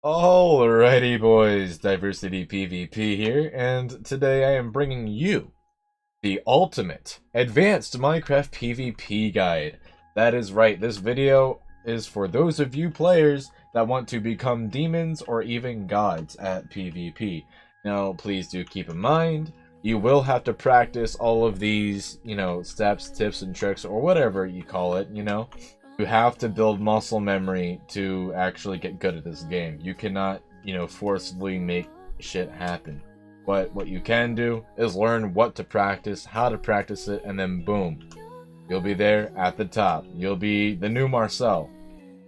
Alrighty boys, Diversity PvP here, and today I am bringing you the ultimate advanced Minecraft PvP guide. That is right, this video is for those of you players that want to become demons or even gods at PvP. Now, please do keep in mind, you will have to practice all of these, steps, tips, and tricks, or whatever you call it, You have to build muscle memory to actually get good at this game. You cannot, forcibly make shit happen. But what you can do is learn what to practice, how to practice it, and then boom. You'll be there at the top. You'll be the new Marcel.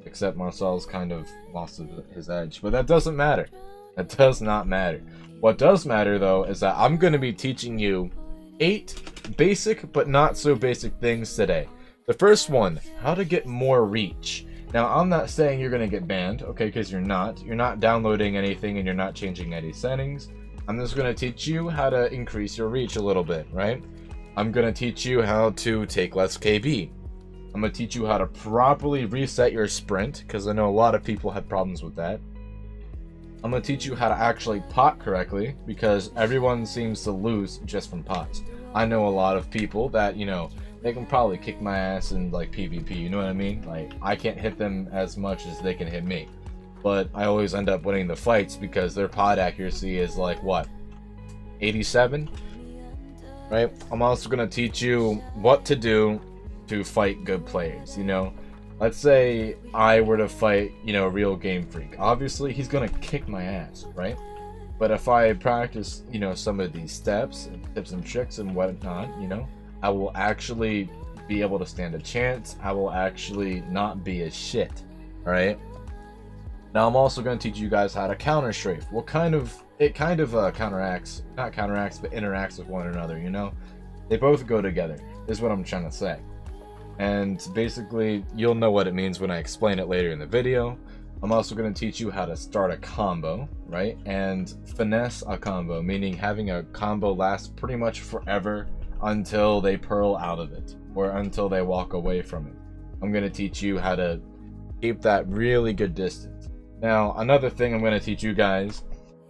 Except Marcel's kind of lost his edge. But that doesn't matter. That does not matter. What does matter, though, is that I'm going to be teaching you 8 basic but not so basic things today. The first one, how to get more reach. Now, I'm not saying you're going to get banned, okay, because you're not. You're not downloading anything and you're not changing any settings. I'm just going to teach you how to increase your reach a little bit, right? I'm going to teach you how to take less KB. I'm going to teach you how to properly reset your sprint, because I know a lot of people have problems with that. I'm going to teach you how to actually pot correctly, because everyone seems to lose just from pots. I know a lot of people that, they can probably kick my ass in like PvP, you know what I mean? Like, I can't hit them as much as they can hit me. But I always end up winning the fights because their pot accuracy is like, what? 87? Right? I'm also going to teach you what to do to fight good players, Let's say I were to fight, Real Game Freak. Obviously, he's going to kick my ass, right? But if I practice, some of these steps and tips and tricks and whatnot, I will actually be able to stand a chance. I will actually not be a shit, alright? Now I'm also going to teach you guys how to counter strafe. It kind of counteracts, not counteracts, but interacts with one another, They both go together, is what I'm trying to say. And basically, you'll know what it means when I explain it later in the video. I'm also going to teach you how to start a combo, right? And finesse a combo, meaning having a combo last pretty much forever until they pearl out of it, or until they walk away from it. I'm going to teach you how to keep that really good distance. Now, another thing I'm going to teach you guys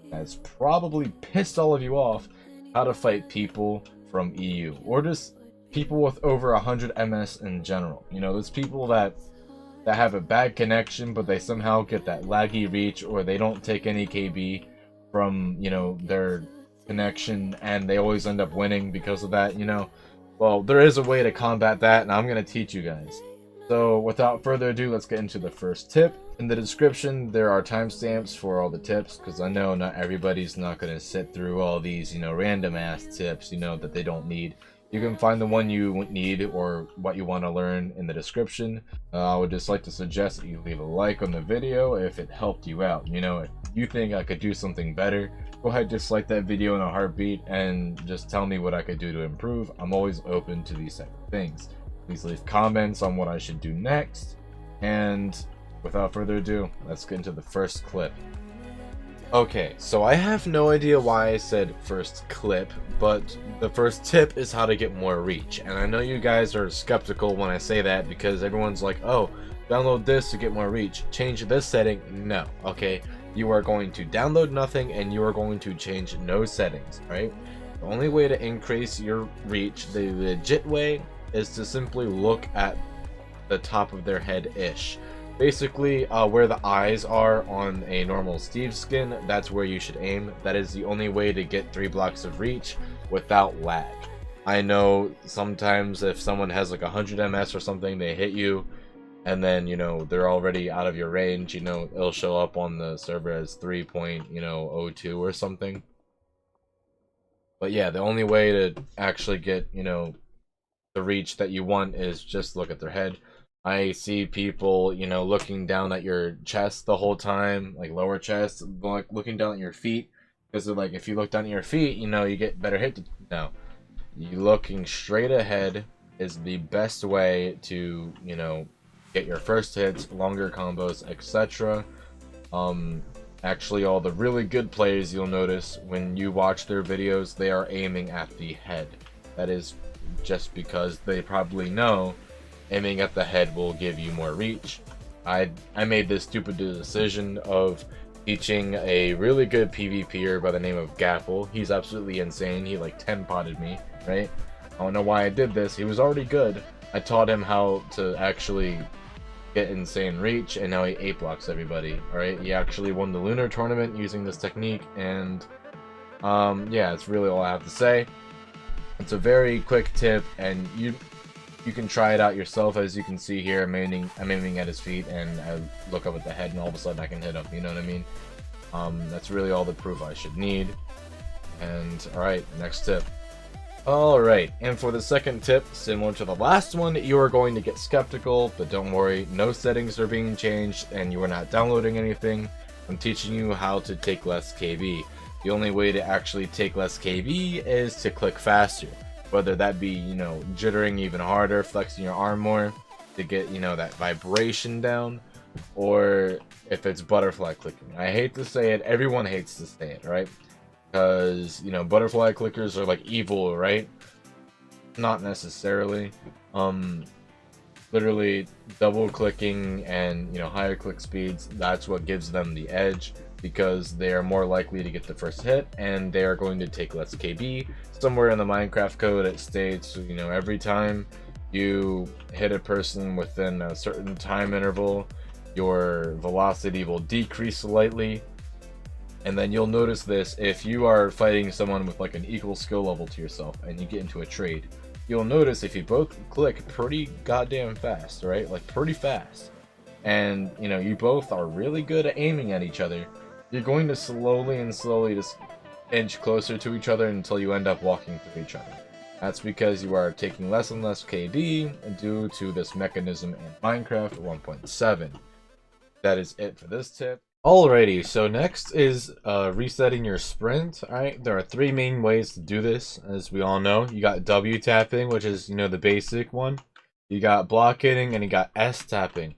that's probably pissed all of you off, how to fight people from EU, or just people with over 100 MS in general. There's people that have a bad connection, but they somehow get that laggy reach, or they don't take any KB from, their connection, and they always end up winning because of that, Well, there is a way to combat that, and I'm going to teach you guys. So, without further ado, let's get into the first tip. In the description, there are timestamps for all the tips, because I know not everybody's not going to sit through all these, random-ass tips, that they don't need. You can find the one you need or what you want to learn in the description. I would just like to suggest that you leave a like on the video if it helped you out. If you think I could do something better, go ahead, dislike that video in a heartbeat and just tell me what I could do to improve. I'm always open to these type of things. Please leave comments on what I should do next. And without further ado, let's get into the first clip. Okay, so I have no idea why I said first clip, but the first tip is how to get more reach. And I know you guys are skeptical when I say that, because everyone's like, oh, download this to get more reach, change this setting. No, okay, you are going to download nothing and you are going to change no settings, right? The only way to increase your reach, the legit way, is to simply look at the top of their head-ish. Basically, where the eyes are on a normal Steve skin, that's where you should aim. That is the only way to get 3 blocks of reach without lag. I know sometimes if someone has like 100 MS or something, they hit you, and then, they're already out of your range, it'll show up on the server as 3.02 or something. But yeah, the only way to actually get, the reach that you want is just look at their head. I see people, looking down at your chest the whole time, like lower chest, like looking down at your feet, because they're like, if you look down at your feet, you get better hit. No, you looking straight ahead is the best way to, get your first hits, longer combos, etc. Actually, all the really good players, you'll notice when you watch their videos, they are aiming at the head. That is just because they probably know aiming at the head will give you more reach. I made this stupid decision of teaching a really good PvPer by the name of Gaffle. He's absolutely insane. He like 10-potted me, right? I don't know why I did this. He was already good. I taught him how to actually get insane reach, and now he 8-blocks everybody, alright? He actually won the Lunar Tournament using this technique, and yeah, that's really all I have to say. It's a very quick tip, and you can try it out yourself. As you can see here, I'm aiming at his feet, and I look up at the head, and all of a sudden I can hit him, you know what I mean? That's really all the proof I should need. And, alright, next tip. Alright, and for the second tip, similar to the last one, you are going to get skeptical, but don't worry, no settings are being changed, and you are not downloading anything. I'm teaching you how to take less KB. The only way to actually take less KB is to click faster. Whether that be, you know, jittering even harder, flexing your arm more to get, you know, that vibration down, or if it's butterfly clicking. I hate to say it, everyone hates to say it, right? Because, you know, butterfly clickers are like evil, right? Not necessarily. Literally double clicking and, you know, higher click speeds, that's what gives them the edge, because they are more likely to get the first hit, and they are going to take less KB. Somewhere in the Minecraft code it states, you know, every time you hit a person within a certain time interval, your velocity will decrease slightly. And then you'll notice this if you are fighting someone with like an equal skill level to yourself and you get into a trade. You'll notice if you both click pretty goddamn fast, right? Like pretty fast. And, you know, you both are really good at aiming at each other. You're going to slowly just inch closer to each other until you end up walking through each other. That's because you are taking less and less KB due to this mechanism in Minecraft 1.7. That is it for this tip. Alrighty, so next is resetting your sprint. Alright, there are 3 main ways to do this, as we all know. You got W tapping, which is, you know, the basic one. You got block hitting, and you got S tapping.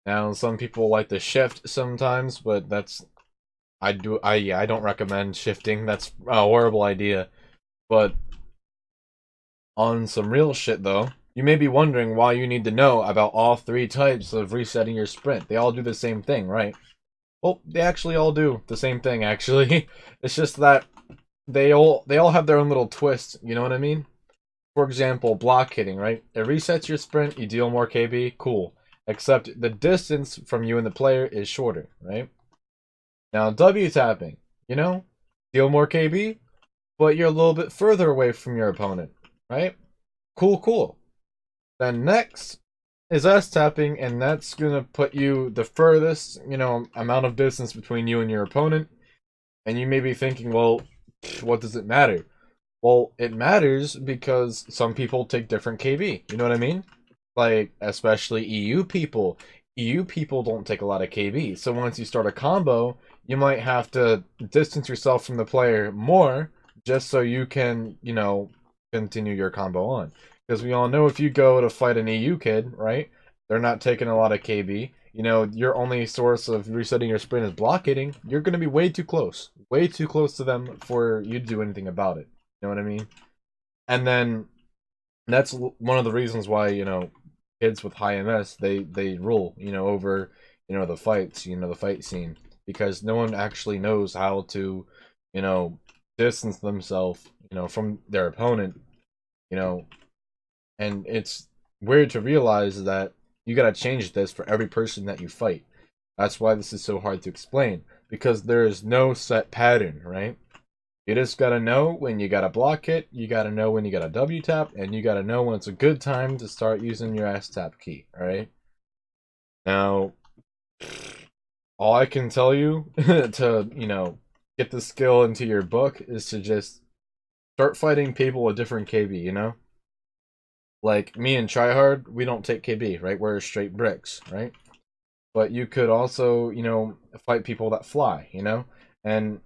Now, some people like to shift sometimes, but that's I don't recommend shifting. That's a horrible idea. But on some real shit though, you may be wondering why you need to know about all 3 types of resetting your sprint. They all do the same thing, right? Well, they actually all do the same thing, actually. It's just that they all have their own little twist, you know what I mean? For example, block hitting, right? It resets your sprint, you deal more KB, cool. Except the distance from you and the player is shorter, right? Now, W tapping, you know? Deal more KB, but you're a little bit further away from your opponent, right? Cool. Then next is S tapping, and that's gonna put you the furthest, you know, amount of distance between you and your opponent. And you may be thinking, well, what does it matter? Well, it matters because some people take different KB, you know what I mean? Like, especially EU people. EU people don't take a lot of KB, so once you start a combo, you might have to distance yourself from the player more, just so you can, you know, continue your combo on. Because we all know if you go to fight an EU kid, right, they're not taking a lot of KB. You know, your only source of resetting your sprint is block hitting. You're going to be way too close to them for you to do anything about it. You know what I mean? And then that's one of the reasons why, you know, kids with high MS, they rule, you know, over, you know, the fights, you know, the fight scene, because no one actually knows how to, you know, distance themselves, you know, from their opponent, you know. And it's weird to realize that you gotta change this for every person that you fight. That's why this is so hard to explain, because there is no set pattern, right? You just gotta know when you gotta block it, you gotta know when you gotta W tap, and you gotta know when it's a good time to start using your S tap key, alright? Now, all I can tell you to, you know, get the skill into your book is to just start fighting people with different KB, you know? Like, me and Tryhard, we don't take KB, right? We're straight bricks, right? But you could also, you know, fight people that fly, you know? And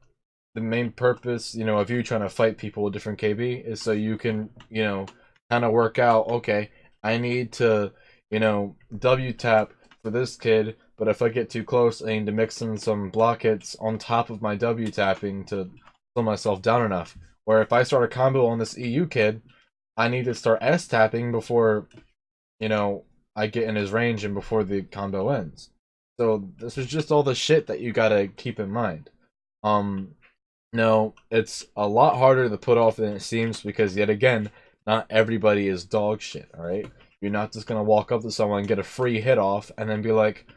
the main purpose, you know, of you trying to fight people with different KB is so you can, you know, kind of work out, okay, I need to, you know, W tap for this kid, but if I get too close, I need to mix in some block hits on top of my W tapping to slow myself down enough. Where if I start a combo on this EU kid, I need to start S tapping before, you know, I get in his range and before the combo ends. So this is just all the shit that you gotta keep in mind. No, it's a lot harder to put off than it seems because, yet again, not everybody is dog shit, alright? You're not just gonna walk up to someone, get a free hit off, and then be like,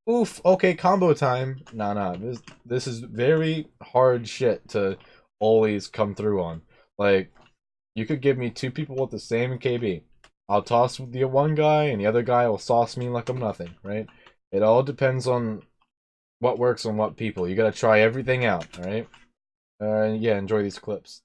oof, okay, combo time. Nah, this is very hard shit to always come through on. Like, you could give me two people with the same KB. I'll toss the one guy, and the other guy will sauce me like I'm nothing, right? It all depends on what works on what people. You gotta try everything out, alright? Yeah, enjoy these clips.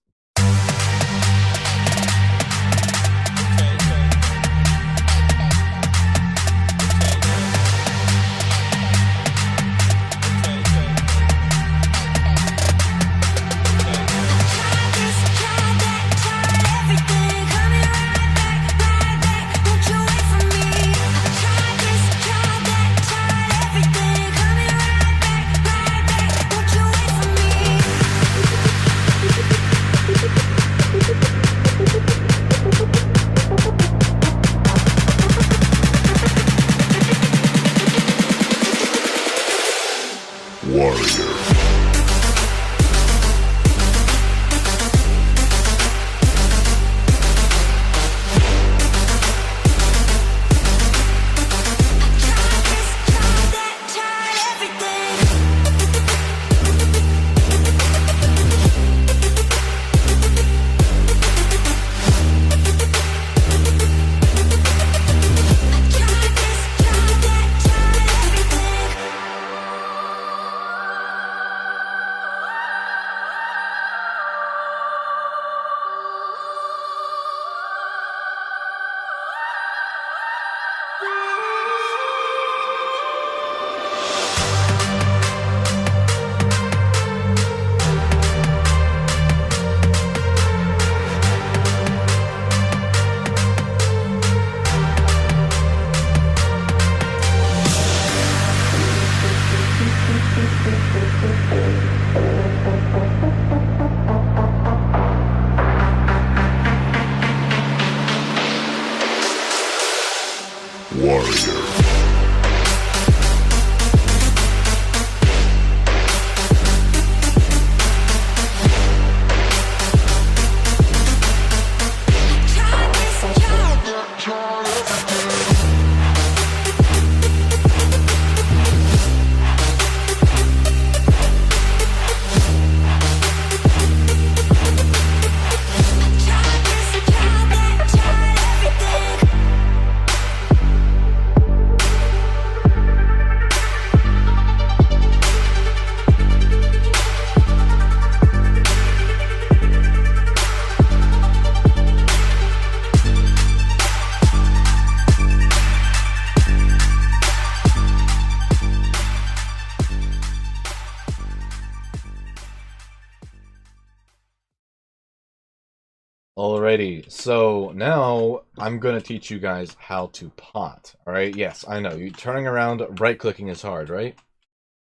Alrighty, so now I'm gonna teach you guys how to pot. Alright, yes, I know, you turning around, right-clicking is hard, right?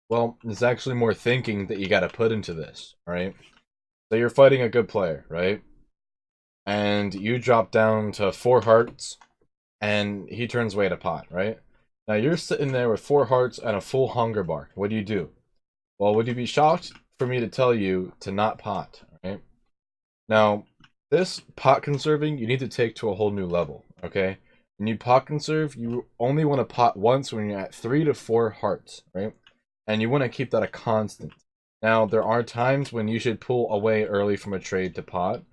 Well, there's actually more thinking that you gotta put into this, alright? So you're fighting a good player, right? And you drop down to 4 hearts, and he turns away to pot, right? Now you're sitting there with 4 hearts and a full hunger bar. What do? Well, would you be shocked for me to tell you to not pot, right? Now, this pot conserving, you need to take to a whole new level, okay? When you pot conserve, you only want to pot once when you're at 3 to 4 hearts, right? And you want to keep that a constant. Now, there are times when you should pull away early from a trade to pot.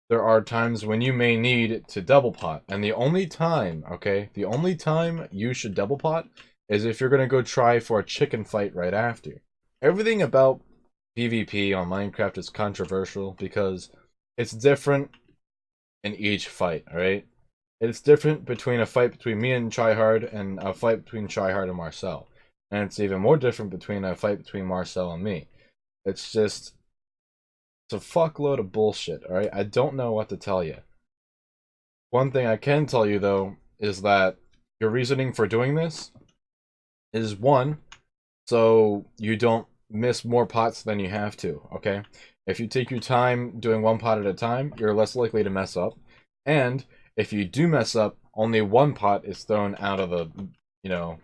There are times when you may need to double pot. And the only time, okay, the only time you should double pot is if you're going to go try for a chicken fight right after. Everything about PvP on Minecraft is controversial because it's different in each fight, alright? It's different between a fight between me and Tryhard and a fight between Tryhard and Marcel. And it's even more different between a fight between Marcel and me. It's just... it's a fuckload of bullshit, alright? I don't know what to tell you. One thing I can tell you, though, is that your reasoning for doing this is, one, so you don't miss more pots than you have to, okay? If you take your time doing one pot at a time, you're less likely to mess up. And if you do mess up, only one pot is thrown out of the,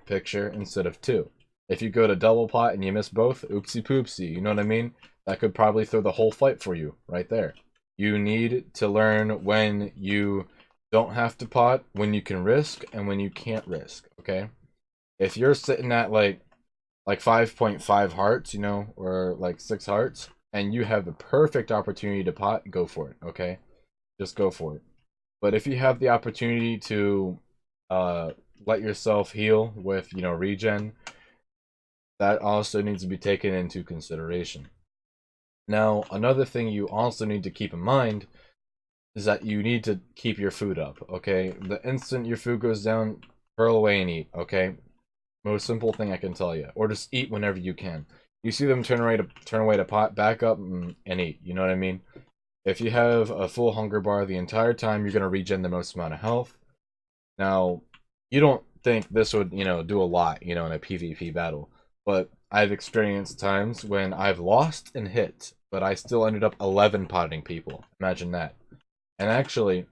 picture instead of 2. If you go to double pot and you miss both, oopsie poopsie, you know what I mean? That could probably throw the whole fight for you right there. You need to learn when you don't have to pot, when you can risk, and when you can't risk, okay? If you're sitting at like 5.5 hearts, you know, or like 6 hearts, and you have the perfect opportunity to pot, go for it, okay? Just go for it. But if you have the opportunity to let yourself heal with, you know, regen, that also needs to be taken into consideration. Now, another thing you also need to keep in mind is that you need to keep your food up, okay? The instant your food goes down, curl away and eat, okay? Most simple thing I can tell you. Or just eat whenever you can. You see them turn away to pot, back up and eat, you know what I mean? If you have a full hunger bar the entire time, you're going to regen the most amount of health. Now, you don't think this would, you know, do a lot, you know, in a PvP battle. But I've experienced times when I've lost and hit, but I still ended up 11 potting people. Imagine that. And actually,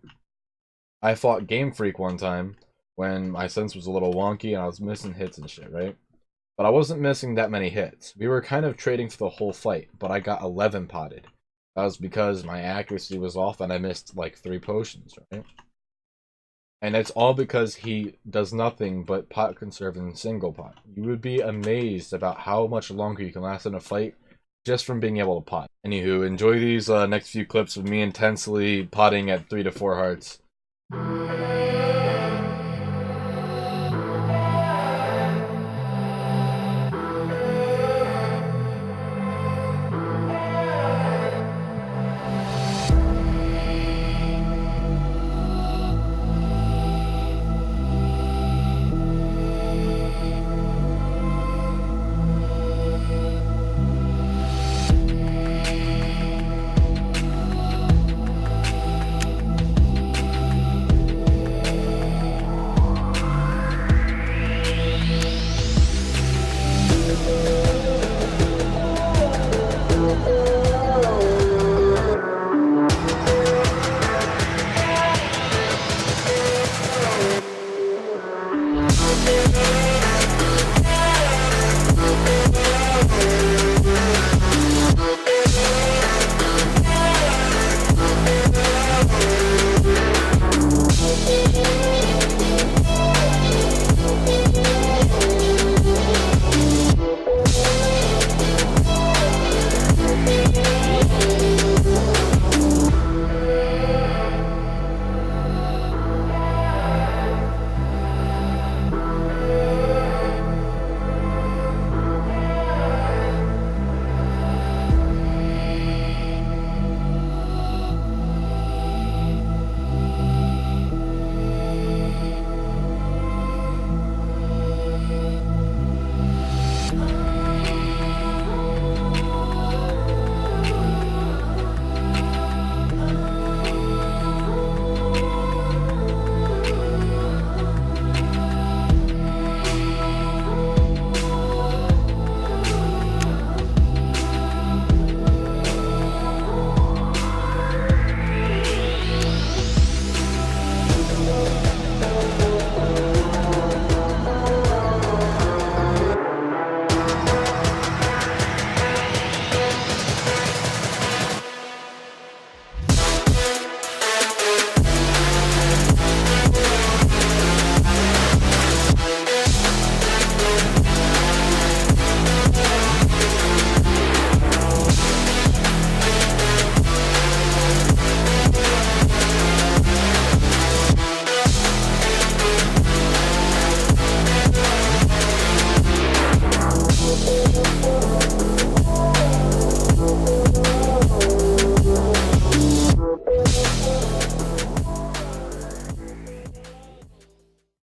I fought Game Freak one time when my sense was a little wonky and I was missing hits and shit, right? But I wasn't missing that many hits. We were kind of trading for the whole fight, but I got 11 potted. That was because my accuracy was off and I missed like 3 potions, right? And it's all because he does nothing but pot conserve in single pot. You would be amazed about how much longer you can last in a fight just from being able to pot. Anywho, enjoy these next few clips of me intensely potting at 3 to 4 hearts.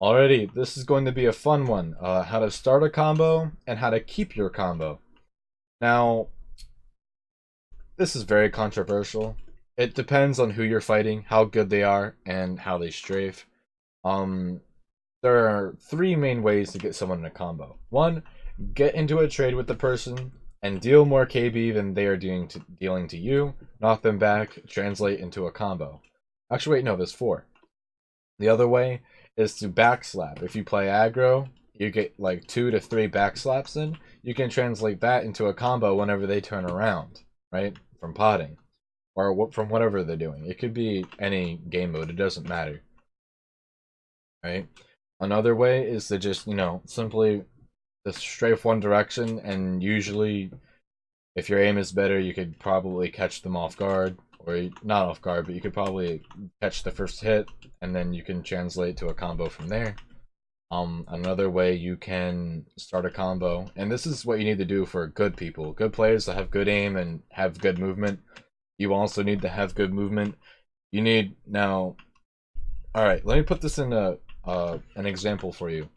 Alrighty, this is going to be a fun one. How to start a combo and how to keep your combo. Now, this is very controversial. It depends on who you're fighting, how good they are, and how they strafe. There are 3 main ways to get someone in a combo. 1, get into a trade with the person and deal more KB than they are dealing to you. Knock them back, translate into a combo. Actually, wait, no, there's 4. The other way is to backslap. If you play aggro, you get like 2 to 3 backslaps in, you can translate that into a combo whenever they turn around, right? From potting. Or from whatever they're doing. It could be any game mode, it doesn't matter. Right? Another way is to just, you know, simply just strafe one direction, and usually if your aim is better, you could probably catch them off guard. Or not off guard, but you could probably catch the first hit, and then you can translate to a combo from there. Another way you can start a combo, and this is what you need to do for good people, good players that have good aim and have good movement. You also need to have good movement. You need now. All right, let me put this in an example for you.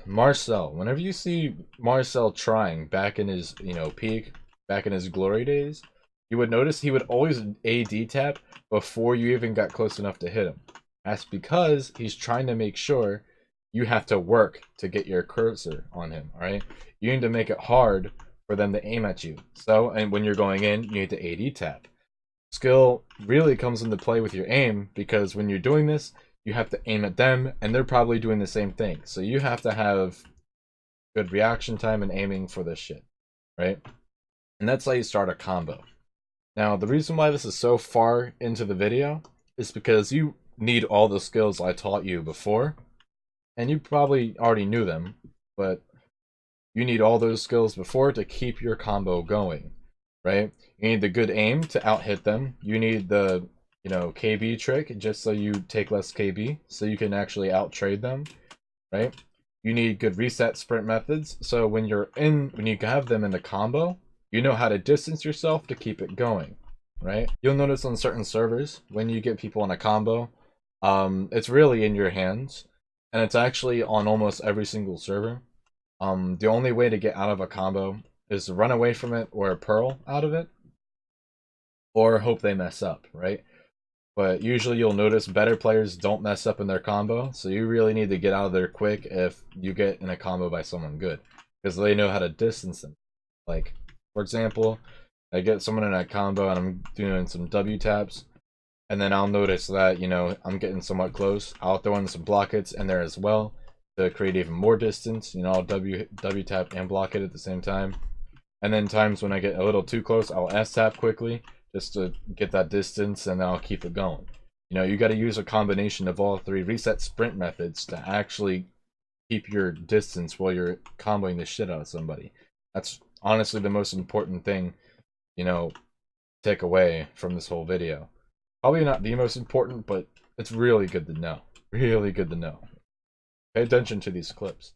Marcel. Whenever you see Marcel trying back in his peak, back in his glory days, you would notice he would always AD tap before you even got close enough to hit him. That's because he's trying to make sure you have to work to get your cursor on him. All right, you need to make it hard for them to aim at you. So, and when you're going in, you need to AD tap. Skill really comes into play with your aim, because when you're doing this, you have to aim at them, and they're probably doing the same thing. So you have to have good reaction time and aiming for this shit, right? And that's how you start a combo. Now, the reason why this is so far into the video is because you need all the skills I taught you before, and you probably already knew them, but you need all those skills before to keep your combo going, right? You need the good aim to out-hit them. You need the, KB trick, just so you take less KB, so you can actually out-trade them, right? You need good reset sprint methods, so when you have them in the combo, you know how to distance yourself to keep it going, right? You'll notice on certain servers, when you get people in a combo, it's really in your hands, and it's actually on almost every single server. The only way to get out of a combo is to run away from it or pearl out of it, or hope they mess up, right? But usually you'll notice better players don't mess up in their combo, so you really need to get out of there quick if you get in a combo by someone good, because they know how to distance them. Like, for example, I get someone in a combo and I'm doing some W taps, and then I'll notice that, I'm getting somewhat close. I'll throw in some block hits in there as well to create even more distance. I'll W tap and block it at the same time. And then times when I get a little too close, I'll S tap quickly just to get that distance, and then I'll keep it going. You got to use a combination of all three reset sprint methods to actually keep your distance while you're comboing the shit out of somebody. That's honestly the most important thing, take away from this whole video. Probably not the most important, but it's really good to know. Really good to know. Pay attention to these clips.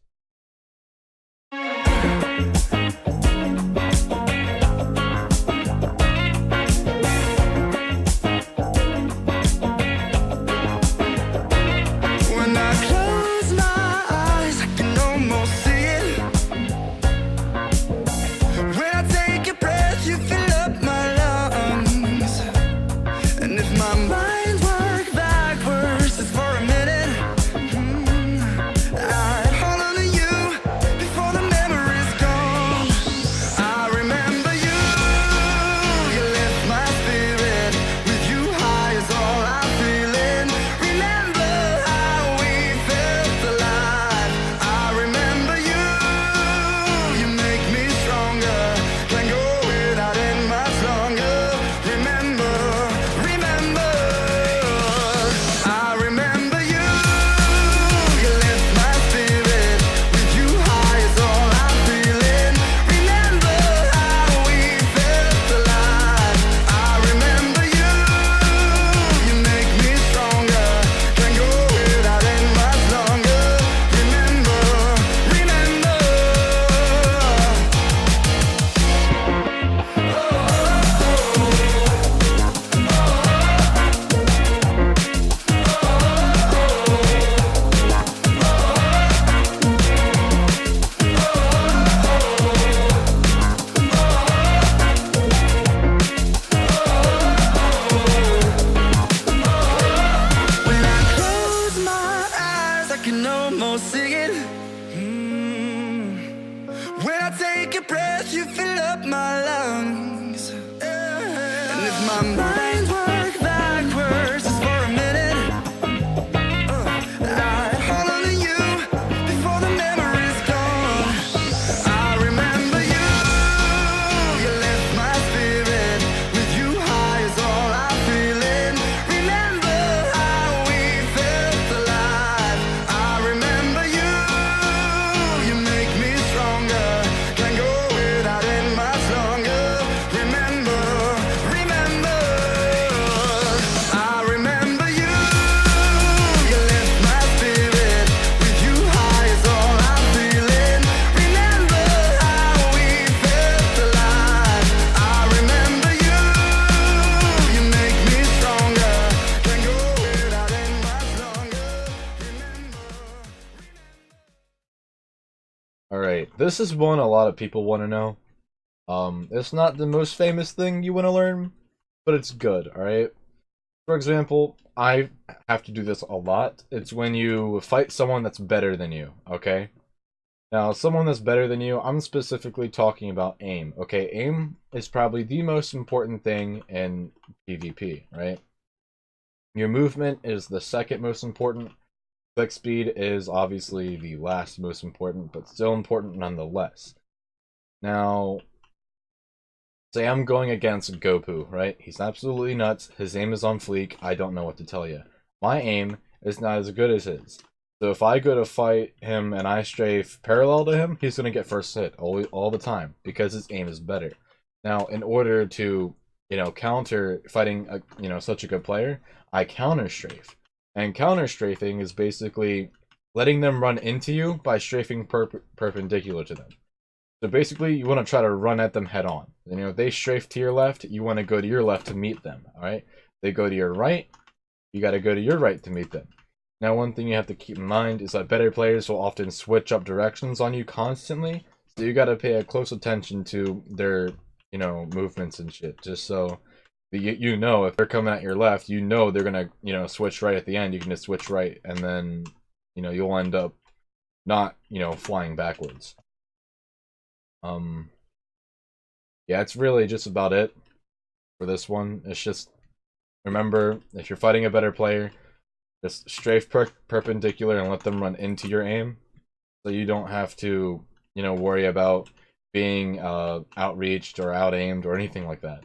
Before the this is one a lot of people want to know. It's not the most famous thing you want to learn, but it's good, alright? For example, I have to do this a lot. It's when you fight someone that's better than you, okay? Now, someone that's better than you, I'm specifically talking about aim, okay? Aim is probably the most important thing in PvP, right? Your movement is the second most important. Click speed is obviously the last most important, but still important nonetheless. Now, say I'm going against Goku, right? He's absolutely nuts. His aim is on fleek. I don't know what to tell you. My aim is not as good as his. So if I go to fight him and I strafe parallel to him, he's going to get first hit all the time because his aim is better. Now, in order to, counter fighting, such a good player, I counter strafe. And counter strafing is basically letting them run into you by strafing perpendicular to them. So basically, you want to try to run at them head on. If they strafe to your left, you want to go to your left to meet them, alright? They go to your right, you got to go to your right to meet them. Now, one thing you have to keep in mind is that better players will often switch up directions on you constantly, so you got to pay a close attention to their, movements and shit, just so if they're coming at your left, they're gonna, switch right at the end. You can just switch right, and then, you'll end up not, flying backwards. Yeah, it's really just about it for this one. It's just, remember, if you're fighting a better player, just strafe perpendicular and let them run into your aim, so you don't have to, worry about being outreached or out-aimed or anything like that.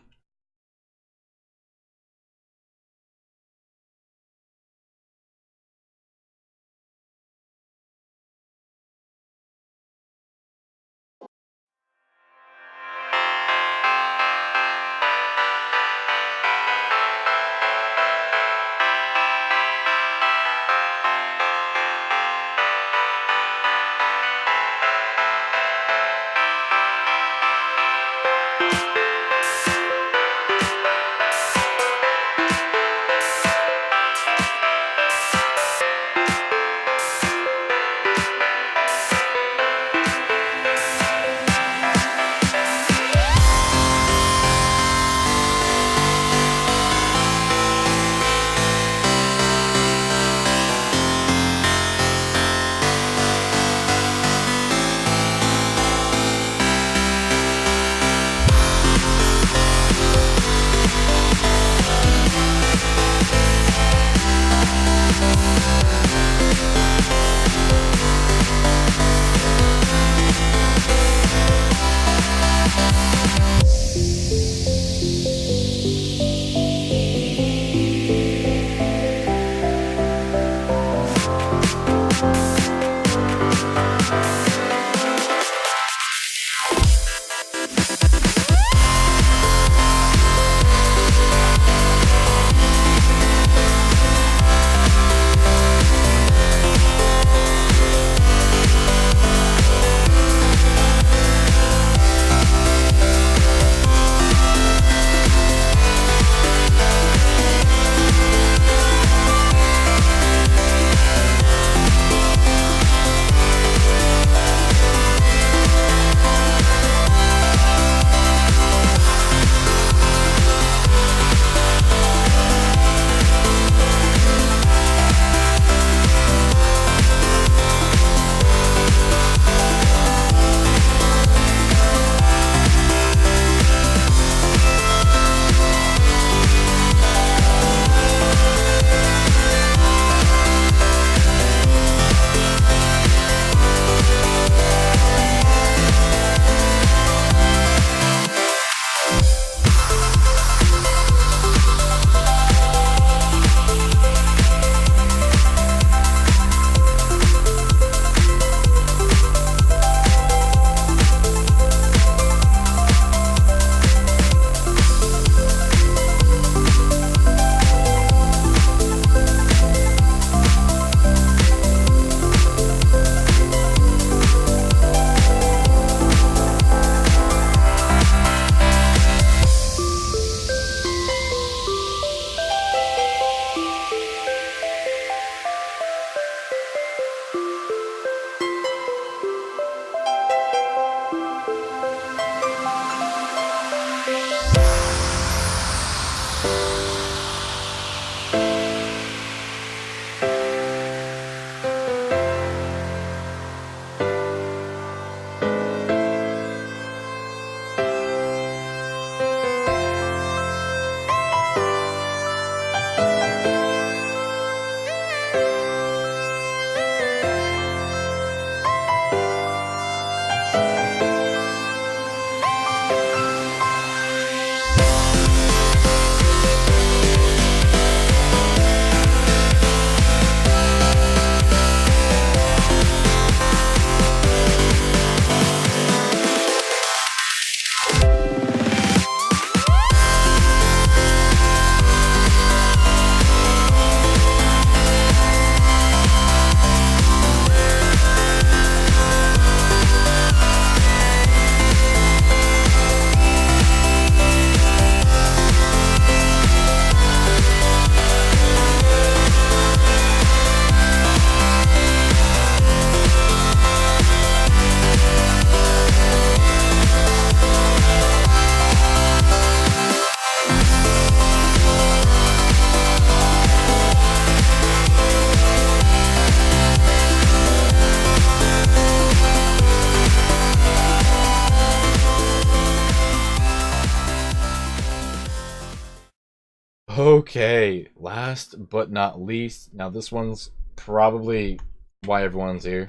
Okay, last but not least, now this one's probably why everyone's here.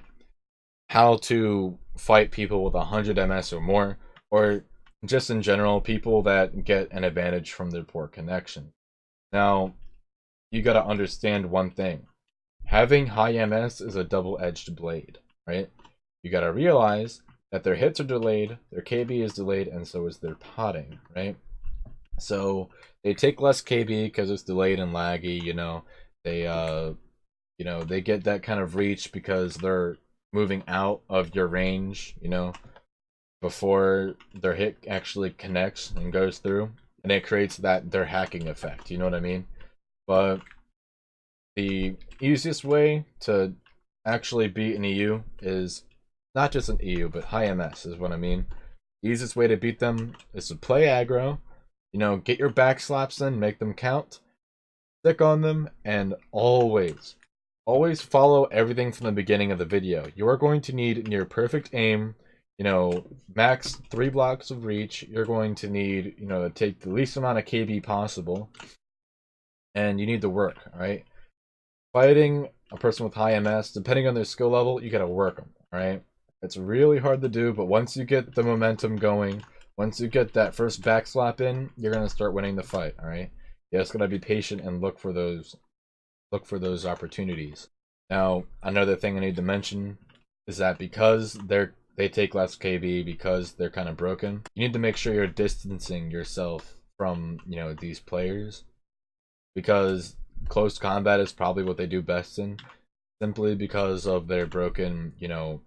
How to fight people with 100 MS or more, or just in general, people that get an advantage from their poor connection. Now, you gotta understand one thing. Having high MS is a double-edged blade, right? You gotta realize that their hits are delayed, their KB is delayed, and so is their potting, right? So they take less KB because it's delayed and laggy, you know. They get that kind of reach because they're moving out of your range, you know, before their hit actually connects and goes through. And it creates that their hacking effect, you know what I mean? But the easiest way to actually beat an EU is not just an EU, but high MS is what I mean. The easiest way to beat them is to play aggro, you know, get your backslaps in, make them count, stick on them, and always follow everything from the beginning of the video. You are going to need near perfect aim, you know, max 3 blocks of reach. You're going to need, you know, to take the least amount of KB possible, and you need to work, alright? Fighting a person with high MS, depending on their skill level, you gotta work them, alright? It's really hard to do, but once you get the momentum going, once you get that first backslap in, you're gonna start winning the fight, alright? You just gotta be patient and look for those opportunities. Now, another thing I need to mention is that because they take less KB, because they're kind of broken, you need to make sure you're distancing yourself from, you know, these players, because close combat is probably what they do best in, simply because of their broken, you know,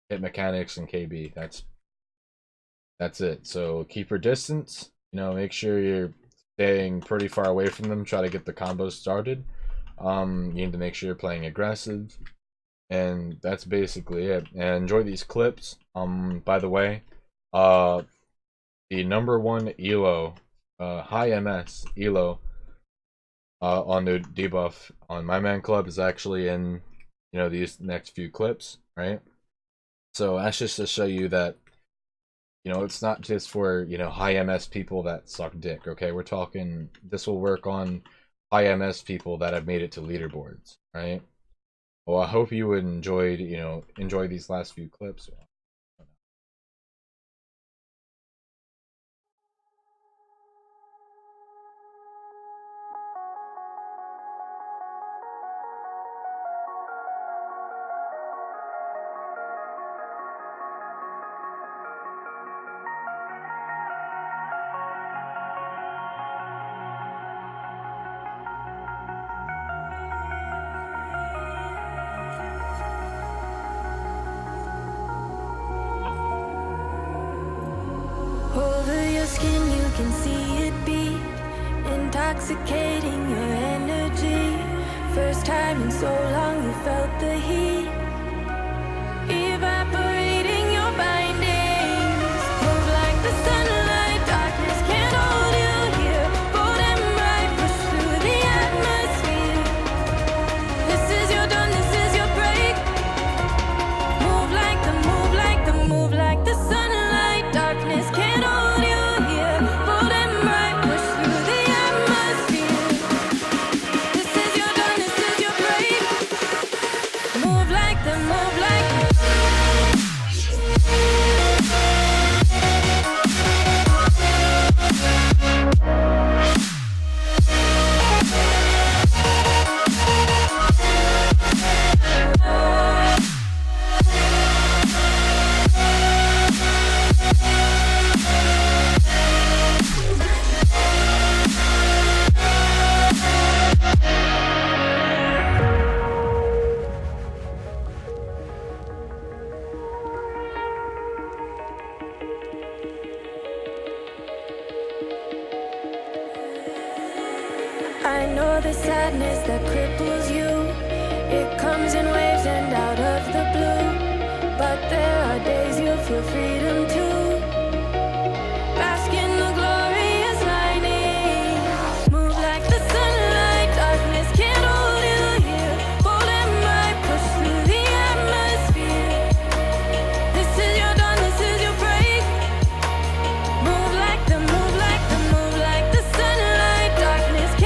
hit mechanics and KB. That's it. So keep your distance, you know, make sure you're staying pretty far away from them, try to get the combos started. You need to make sure you're playing aggressive, and that's basically it. And enjoy these clips. By the way, the #1 elo, high MS elo, on the debuff on minemen.club is actually in, you know, these next few clips, right? So that's just to show you that, you know, it's not just for, you know, high MS people that suck dick, okay? We're talking, this will work on high MS people that have made it to leaderboards, right? Well, I hope you enjoyed, you know, enjoy these last few clips. Over your skin you can see it beat, intoxicating your energy. First time in so long you felt the heat, evaporating your bindings. Move like the sunlight, darkness can't hold you here. Bold and bright, push through the atmosphere. This is your dawn, this is your break. Move like the sunlight, darkness can't hold you here. Bold and bright, push through the atmosphere. This is your dawn, this is your break. Move like the I know the sadness that cripples you. It comes in waves and out of the blue. But there are days you feel freedom too. Bask in the glorious lightning. Move like the sunlight, darkness can't hold you here. Bold and bright, push through the atmosphere. This is your dawn, this is your break. Move like the sunlight, darkness can't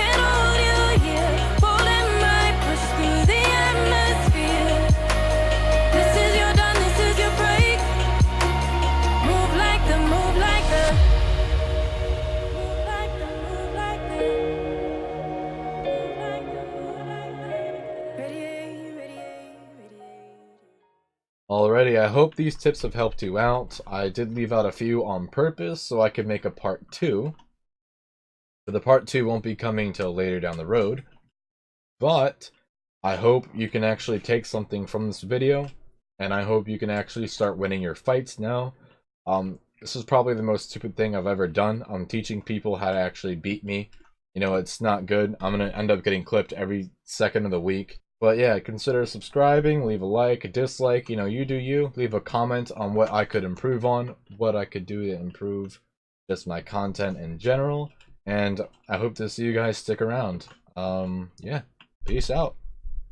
Alrighty, I hope these tips have helped you out. I did leave out a few on purpose so I could make a part 2. But the part 2 won't be coming till later down the road. But I hope you can actually take something from this video, and I hope you can actually start winning your fights now. This is probably the most stupid thing I've ever done. I'm teaching people how to actually beat me. You know, it's not good. I'm going to end up getting clipped every second of the week. But yeah, consider subscribing, leave a like, a dislike, you know, you do you. Leave a comment on what I could improve on, what I could do to improve just my content in general. And I hope to see you guys stick around. Yeah, peace out.